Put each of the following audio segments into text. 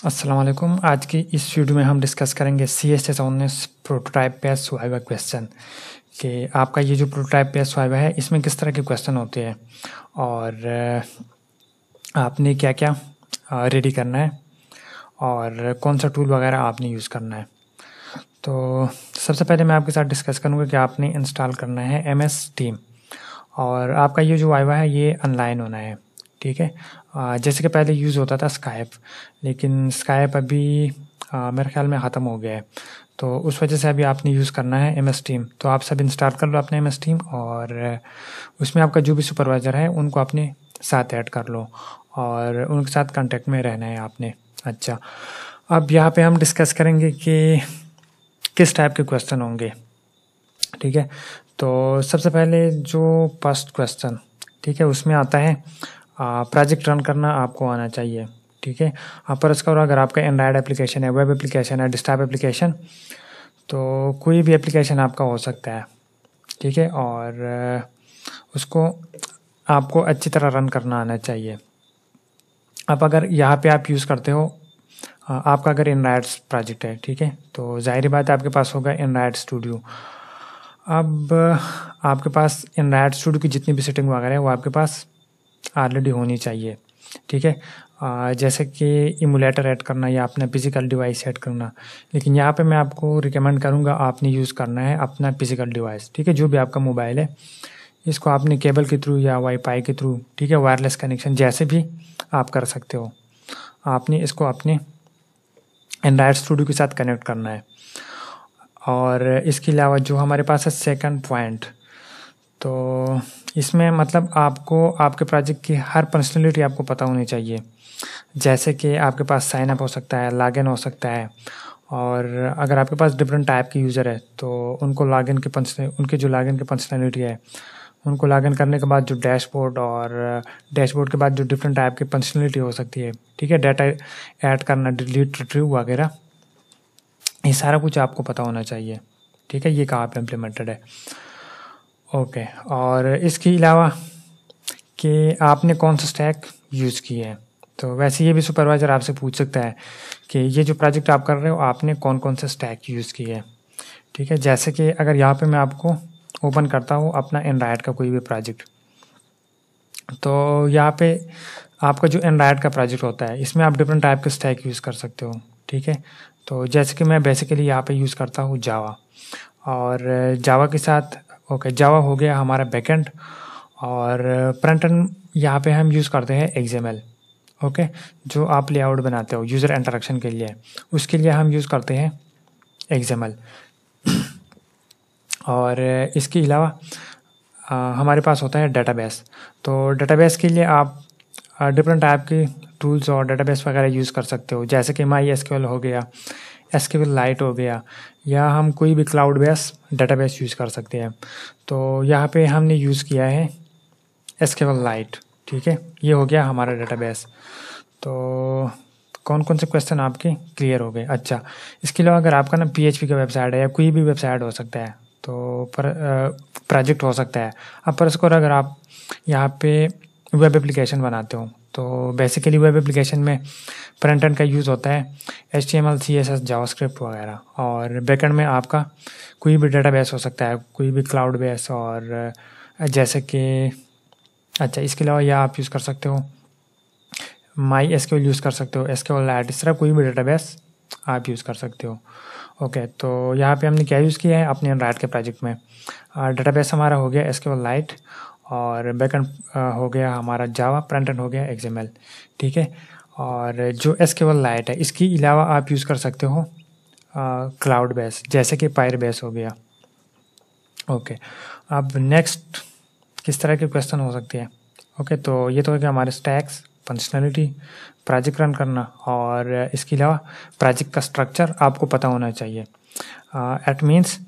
अस्सलाम वालेकुम। आज की इस वीडियो में हम डिस्कस करेंगे CSS19 प्रोटोटाइप पे स्वाइवा क्वेश्चन कि आपका ये जो प्रोटोटाइप पे स्वाइवा है इसमें किस तरह के क्वेश्चन होते हैं और आपने क्या क्या रेडी करना है और कौन सा टूल वगैरह आपने यूज़ करना है। तो सबसे पहले मैं आपके साथ डिस्कस करूँगा कि आपने इंस्टॉल करना है MS टीम और आपका ये जो वाइवा है ये ऑनलाइन होना है, ठीक है। जैसे कि पहले यूज़ होता था स्काइप, लेकिन स्काइप अभी मेरे ख्याल में ख़त्म हो गया है, तो उस वजह से अभी आपने यूज़ करना है MS टीम। तो आप सब इंस्टॉल कर लो अपने MS टीम और उसमें आपका जो भी सुपरवाइज़र है उनको अपने साथ ऐड कर लो और उनके साथ कांटेक्ट में रहना है आपने। अच्छा, अब यहाँ पे हम डिस्कस करेंगे कि किस टाइप के क्वेश्चन होंगे, ठीक है। तो सबसे पहले जो फर्स्ट क्वेश्चन, ठीक है, उसमें आता है प्रोजेक्ट रन करना आपको आना चाहिए, ठीक है। पर उसका अगर आपका एंड्रॉयड एप्लीकेशन है, वेब एप्लीकेशन है, डेस्कटॉप एप्लीकेशन, तो कोई भी एप्लीकेशन आपका हो सकता है, ठीक है। और उसको आपको अच्छी तरह रन करना आना चाहिए। अब अगर यहाँ पे आप यूज़ करते हो, आपका अगर एंड्रॉयड प्रोजेक्ट है, ठीक है, तो ज़ाहिर बात है आपके पास होगा एंड्रॉयड स्टूडियो। अब आपके पास एंड्रॉयड स्टूडियो की जितनी भी सेटिंग वगैरह है वो आपके पास ऑलरेडी होनी चाहिए, ठीक है। जैसे कि इमुलेटर ऐड करना या अपना फिजिकल डिवाइस ऐड करना, लेकिन यहाँ पे मैं आपको रिकमेंड करूँगा आपने यूज़ करना है अपना फिजिकल डिवाइस, ठीक है। जो भी आपका मोबाइल है इसको आपने केबल के थ्रू या वाईफाई के थ्रू, ठीक है, वायरलेस कनेक्शन जैसे भी आप कर सकते हो, आपने इसको अपने एंड्रॉयड स्टूडियो के साथ कनेक्ट करना है। और इसके अलावा जो हमारे पास है सेकंड पॉइंट, तो इसमें मतलब आपको आपके प्रोजेक्ट की हर फंक्शनलिटी आपको पता होनी चाहिए। जैसे कि आपके पास साइन अप हो सकता है, लॉगिन हो सकता है, और अगर आपके पास डिफरेंट टाइप के यूज़र है तो उनको लॉगिन के उनके जो लॉगिन की फंक्शनलिटी है उनको लॉगिन करने के बाद जो डैशबोर्ड और डैशबोर्ड के बाद जो डिफरेंट टाइप की फंक्शनलिटी हो सकती है, ठीक है, डाटा ऐड करना, डिलीट, रिट्रीव वगैरह, ये सारा कुछ आपको पता होना चाहिए, ठीक है। ये कहाँ पे इम्प्लीमेंटेड है, ओके। और इसके अलावा कि आपने कौन सा स्टैक यूज़ किया है, तो वैसे ये भी सुपरवाइज़र आपसे पूछ सकता है कि ये जो प्रोजेक्ट आप कर रहे हो आपने कौन कौन सा स्टैक यूज़ किया है, ठीक है। जैसे कि अगर यहाँ पे मैं आपको ओपन करता हूँ अपना एंड्रॉयड का कोई भी प्रोजेक्ट, तो यहाँ पे आपका जो एंड्रॉयड का प्रोजेक्ट होता है इसमें आप डिफरेंट टाइप के स्टैक यूज़ कर सकते हो, ठीक है। तो जैसे कि मैं बेसिकली यहाँ पे यूज़ करता हूँ जावा, और जावा के साथ ओके जावा हो गया हमारा बैकएंड, और फ्रंट एंड यहाँ पे हम यूज़ करते हैं XML, ओके। जो आप लेआउट बनाते हो यूज़र इंटरेक्शन के लिए, उसके लिए हम यूज़ करते हैं XML। और इसके अलावा हमारे पास होता है डेटाबेस। तो डेटाबेस के लिए आप डिफरेंट टाइप के टूल्स और डेटाबेस वगैरह यूज़ कर सकते हो, जैसे कि MySQL हो गया, SQLite हो गया, या हम कोई भी क्लाउड बेस डेटाबेस यूज़ कर सकते हैं। तो यहाँ पे हमने यूज़ किया है SQLite, ठीक है। ये हो गया हमारा डेटाबेस। तो कौन कौन से क्वेश्चन आपके क्लियर हो गए। अच्छा, इसके अलावा अगर आपका ना PHP का वेबसाइट है या कोई भी वेबसाइट हो सकता है, तो प्रोजेक्ट हो सकता है। अब पर उसको अगर आप यहाँ पे वेब एप्लीकेशन बनाते हो, तो बेसिकली वेब एप्लीकेशन में फ्रंट एंड का यूज़ होता है HTML, CSS, जावास्क्रिप्ट वगैरह, और बैकएंड में आपका कोई भी डेटाबेस हो सकता है, कोई भी क्लाउड बेस, और जैसे कि अच्छा इसके अलावा यह आप यूज़ कर सकते हो MySQL यूज़ कर सकते हो, SQLite, इस तरह कोई भी डेटाबेस आप यूज़ कर सकते हो, ओके। तो यहाँ पे हमने क्या यूज़ किया है अपने एंड्रॉयड के प्रोजेक्ट में, डेटाबेस हमारा हो गया SQLite, और बैकएंड हो गया हमारा जावा, फ्रंट एंड हो गया XML, ठीक है। और जो SQLite है इसके अलावा आप यूज़ कर सकते हो क्लाउड बेस, जैसे कि फायरबेस हो गया, ओके। अब नेक्स्ट किस तरह के क्वेश्चन हो सकते हैं, ओके। तो ये तो है कि हमारे स्टैक्स, फंक्शनलिटी, प्रोजेक्ट रन करना, और इसके अलावा प्रोजेक्ट का स्ट्रक्चर आपको पता होना चाहिए। एट मीन्स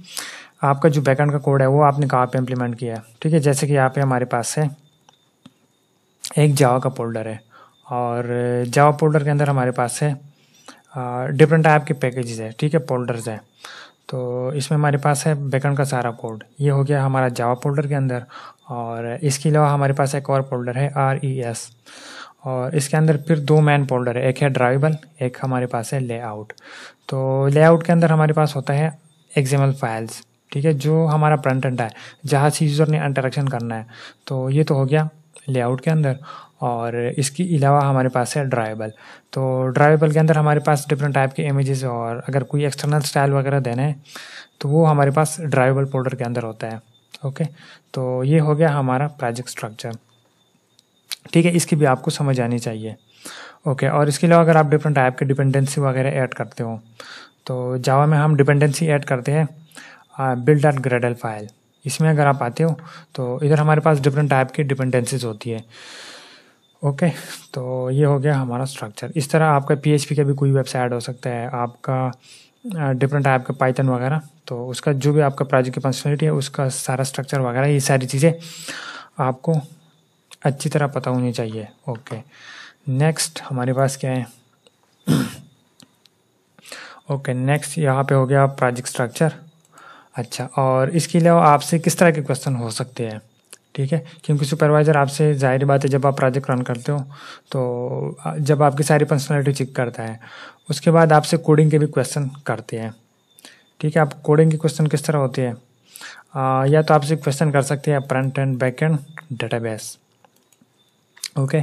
आपका जो बैकएंड का कोड है वो आपने कहाँ पे इम्प्लीमेंट किया है, ठीक है। जैसे कि यहाँ पे हमारे पास है एक जावा का फोल्डर है, और जावा फोल्डर के अंदर हमारे पास है डिफरेंट टाइप के पैकेजेस है, ठीक है, फोल्डर्स है। तो इसमें हमारे पास है बैकएंड का सारा कोड, ये हो गया हमारा जावा फोल्डर के अंदर। और इसके अलावा हमारे पास एक और फोल्डर है RES, और इसके अंदर फिर दो मेन फोल्डर है, एक है ड्राइवेबल, एक हमारे पास है लेआउट। तो लेआउट के अंदर हमारे पास होता है एक्सएमएल फाइल्स, ठीक है, जो हमारा फ्रंट एंड है जहाँ से यूज़र ने इंटरेक्शन करना है। तो ये तो हो गया लेआउट के अंदर। और इसके अलावा हमारे पास है ड्राइवेबल। तो ड्राइवेबल के अंदर हमारे पास डिफरेंट टाइप के इमेजेस, और अगर कोई एक्सटर्नल स्टाइल वगैरह देना है तो वो हमारे पास ड्राइवेबल फोल्डर के अंदर होता है। ओके, तो ये हो गया हमारा प्रोजेक्ट स्ट्रक्चर, ठीक है, इसकी भी आपको समझ आनी चाहिए। ओके, और इसके अलावा अगर आप डिफरेंट टाइप के डिपेंडेंसी वगैरह ऐड करते हो, तो जावा में हम डिपेंडेंसी ऐड करते हैं बिल्ड एट ग्रेडल फाइल। इसमें अगर आप आते हो तो इधर हमारे पास डिफरेंट टाइप की डिपेंडेंसीज होती है। ओके, तो ये हो गया हमारा स्ट्रक्चर। इस तरह आपका PHP का भी कोई वेबसाइट हो सकता है, आपका डिफरेंट टाइप का पाइथन वगैरह, तो उसका जो भी आपका प्रोजेक्ट की फंक्शनलिटी है उसका सारा स्ट्रक्चर वगैरह, ये सारी चीज़ें आपको अच्छी तरह पता होनी चाहिए। ओके, नेक्स्ट हमारे पास क्या है? ओके, नेक्स्ट यहाँ पे हो गया प्रोजेक्ट स्ट्रक्चर। अच्छा, और इसके अलावा आपसे किस तरह के क्वेश्चन हो सकते हैं, ठीक है, क्योंकि सुपरवाइज़र आपसे, जाहिर बात है, जब आप प्रोजेक्ट रन करते हो तो जब आपकी सारी फंक्शनलिटी चेक करता है उसके बाद आपसे कोडिंग के भी क्वेश्चन करते हैं, ठीक है। आप कोडिंग के क्वेश्चन किस तरह होते हैं? या तो आपसे क्वेश्चन कर सकते हैं front end back and database, okay.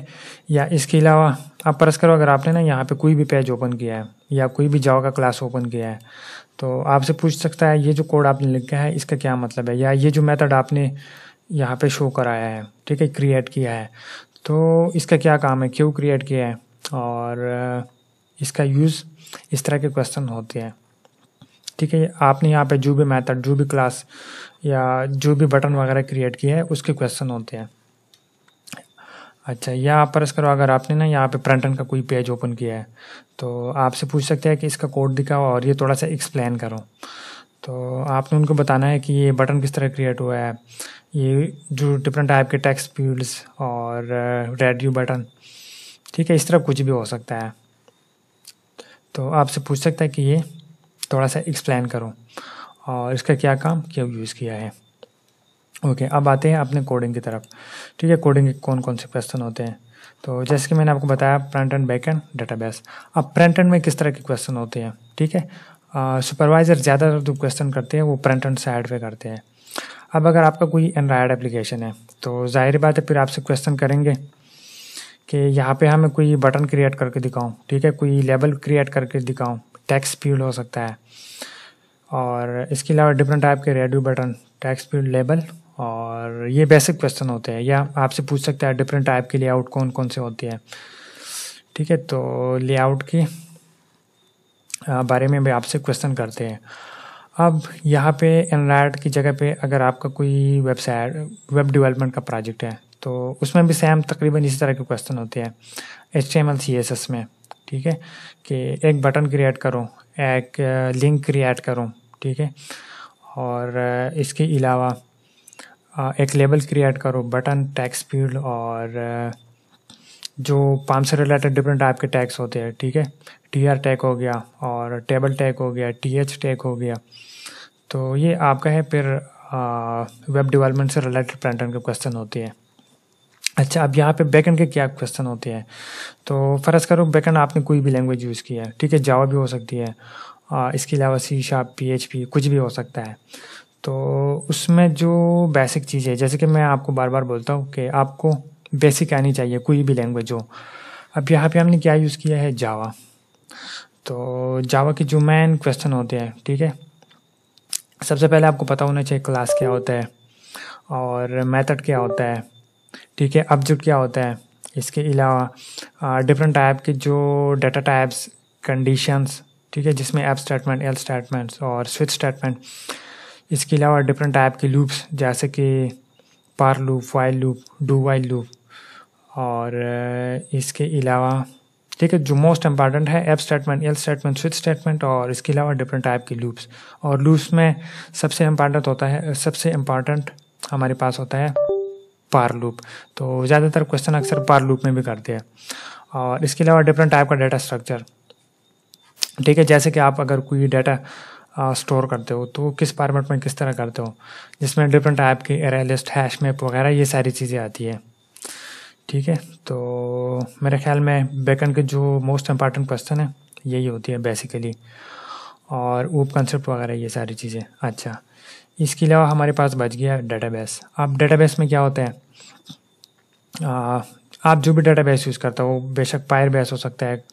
या इसके अलावा आप परस करो, अगर आपने ना यहाँ पे कोई भी पेज ओपन किया है या कोई भी जावा का क्लास ओपन किया है तो आपसे पूछ सकता है ये जो कोड आपने लिखा है इसका क्या मतलब है, या ये जो मेथड आपने यहाँ पे शो कराया है, ठीक है, क्रिएट किया है, तो इसका क्या काम है, क्यों क्रिएट किया है, और इसका यूज़, इस तरह के क्वेश्चन होते हैं, ठीक है। आपने यहाँ पे जो भी मेथड, जो भी क्लास या जो भी बटन वगैरह क्रिएट किया है उसके क्वेश्चन होते हैं। अच्छा, या आप परस करो, अगर आपने ना यहाँ पे फ्रंट एंड का कोई पेज ओपन किया है तो आपसे पूछ सकते हैं कि इसका कोड दिखाओ और ये थोड़ा सा एक्सप्लेन करो। तो आपने उनको बताना है कि ये बटन किस तरह क्रिएट हुआ है, ये जो डिफरेंट टाइप के टेक्स्ट फील्ड्स और रेडियो बटन, ठीक है, इस तरह कुछ भी हो सकता है। तो आपसे पूछ सकता है कि ये थोड़ा सा एक्सप्लेन करो और इसका क्या काम, क्यों यूज़ किया है। ओके, अब आते हैं अपने कोडिंग की तरफ, ठीक है। कोडिंग के कौन कौन से क्वेश्चन होते हैं, तो जैसे कि मैंने आपको बताया front end back and database. अब फ्रंट एंड में किस तरह के क्वेश्चन होते हैं, ठीक है। सुपरवाइज़र ज़्यादातर जो क्वेश्चन करते हैं वो फ्रंट एंड साइड पे करते हैं। अब अगर आपका कोई एंड्रॉयड एप्लीकेशन है तो जाहिर बात है फिर आपसे क्वेश्चन करेंगे कि यहाँ पे हमें कोई बटन क्रिएट करके दिखाऊं, ठीक है, कोई लेबल क्रिएट करके दिखाऊं, टेक्स्ट फील्ड हो सकता है, और इसके अलावा डिफरेंट टाइप के radio button, text field, label, और ये बेसिक क्वेश्चन होते हैं। या आपसे पूछ सकता है डिफरेंट टाइप के लेआउट कौन कौन से होते हैं, ठीक है। तो लेआउट के बारे में भी आपसे क्वेश्चन करते हैं। अब यहाँ पे एंड्रॉयड की जगह पे अगर आपका कोई वेबसाइट, वेब डेवलपमेंट का प्रोजेक्ट है तो उसमें भी सेम तकरीबन इसी तरह के क्वेश्चन होते हैं HTML CSS में, ठीक है, कि एक बटन क्रिएट करो, एक लिंक क्रिएट करो, ठीक है, और इसके अलावा एक लेबल क्रिएट करो, बटन, टेक्स्ट फील्ड, और जो पाम से रिलेटेड डिफरेंट टाइप के टैग्स होते हैं, ठीक है, TR टैग हो गया और टेबल टैग हो गया, TH टैग हो गया। तो ये आपका है फिर वेब डेवलपमेंट से रिलेटेड फ्रंट एंड के क्वेश्चन होते हैं। अच्छा, अब यहाँ पे बैकएंड के क्या क्वेश्चन होते हैं, तो फ़र्ज़ करो बैकएंड आपने कोई भी लैंग्वेज यूज़ किया है, ठीक है, जावा भी हो सकती है, इसके अलावा C#, PHP, कुछ भी हो सकता है। तो उसमें जो बेसिक चीज़ है, जैसे कि मैं आपको बार बार बोलता हूँ कि आपको बेसिक आनी चाहिए, कोई भी लैंग्वेज हो। अब यहाँ पे हमने क्या यूज़ किया है, जावा। तो जावा के जो मेन क्वेश्चन होते हैं, ठीक है, सबसे पहले आपको पता होना चाहिए क्लास क्या होता है और मेथड क्या होता है, ठीक है, ऑब्जेक्ट क्या होता है। इसके अलावा डिफरेंट टाइप के जो डाटा टाइप्स, कंडीशंस, ठीक है, जिसमें एफ स्टेटमेंट, एल स्टेटमेंट्स और स्विच स्टेटमेंट। इसके अलावा डिफरेंट टाइप के लूप्स जैसे कि for loop, while loop, do while loop, और इसके अलावा, ठीक है, जो मोस्ट इम्पॉर्टेंट है if statement, else statement, switch statement, और इसके अलावा डिफरेंट टाइप के लूप्स। और लूप्स में सबसे इम्पॉर्टेंट हमारे पास होता है पार लूप। तो ज़्यादातर क्वेश्चन अक्सर पार लूप में भी करते हैं। और इसके अलावा डिफरेंट टाइप का डाटा स्ट्रक्चर, ठीक है, जैसे कि आप अगर कोई डाटा स्टोर करते हो तो किस फॉर्मेट में किस तरह करते हो, जिसमें डिफरेंट टाइप के एरे लिस्ट, हैश मैप वगैरह ये सारी चीज़ें आती है, ठीक है, तो मेरे ख्याल में बैकएंड के जो मोस्ट इम्पॉर्टेंट क्वेश्चन है यही होती है बेसिकली, और ऊप कंसेप्ट वगैरह ये सारी चीज़ें। अच्छा, इसके अलावा हमारे पास बच गया डेटाबेस। अब डेटाबेस में क्या होता है, आप जो भी डेटाबेस यूज़ करते हो बेशक फायरबेस हो सकता है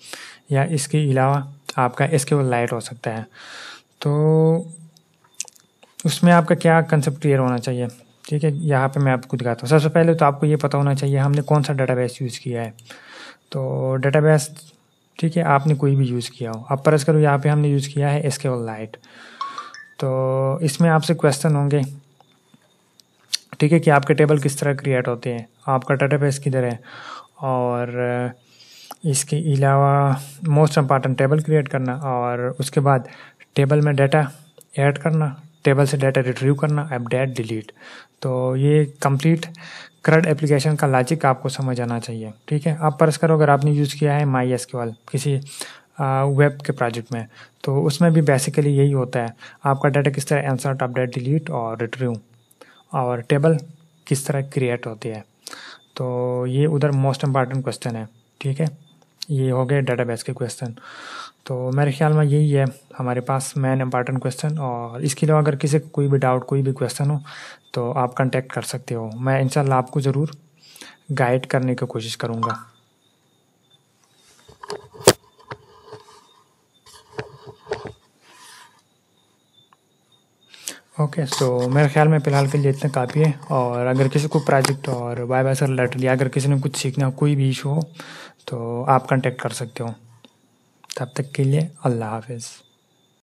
या इसके अलावा आपका एसक्यूएललाइट हो सकता है, तो उसमें आपका क्या कंसेप्ट क्लियर होना चाहिए। ठीक है, यहाँ पे मैं आपको दिखाता हूँ। सबसे पहले तो आपको ये पता होना चाहिए हमने कौन सा डेटाबेस यूज़ किया है। तो डेटाबेस, ठीक है, आपने कोई भी यूज़ किया हो। अब फर्ज करो यहाँ पे हमने यूज़ किया है एसक्यूएललाइट, तो इसमें आपसे क्वेश्चन होंगे, ठीक है, कि आपके टेबल किस तरह क्रिएट होते हैं, आपका डेटाबेस किधर है, और इसके अलावा मोस्ट इम्पॉर्टेंट टेबल क्रिएट करना, और उसके बाद टेबल में डाटा ऐड करना, टेबल से डाटा रिट्रीव करना, अपडेट, डिलीट। तो ये कंप्लीट CRUD एप्लीकेशन का लॉजिक आपको समझ आना चाहिए। ठीक है, आप फर्ज करो अगर आपने यूज़ किया है MySQL किसी वेब के प्रोजेक्ट में, तो उसमें भी बेसिकली यही होता है, आपका डाटा किस तरह इंसर्ट, अपडेट, डिलीट और रिट्रीव, और टेबल किस तरह क्रिएट होती है। तो ये उधर मोस्ट इम्पॉर्टेंट क्वेश्चन है। ठीक है, ये हो गए डेटाबेस के क्वेश्चन। तो मेरे ख्याल में यही है हमारे पास मेन इम्पॉर्टेंट क्वेश्चन, और इसके अलावा अगर किसी को कोई भी डाउट, कोई भी क्वेश्चन हो तो आप कांटेक्ट कर सकते हो। मैं इंशाल्लाह आपको ज़रूर गाइड करने की कोशिश करूँगा। ओके, तो मेरे ख्याल में फ़िलहाल के लिए इतना काफ़ी है, और अगर किसी को प्रोजेक्ट और वाई से रिलेटेड या अगर किसी ने कुछ सीखना हो, कोई भी इशू हो, तो आप कांटेक्ट कर सकते हो। तब तक के लिए अल्लाह हाफिज़।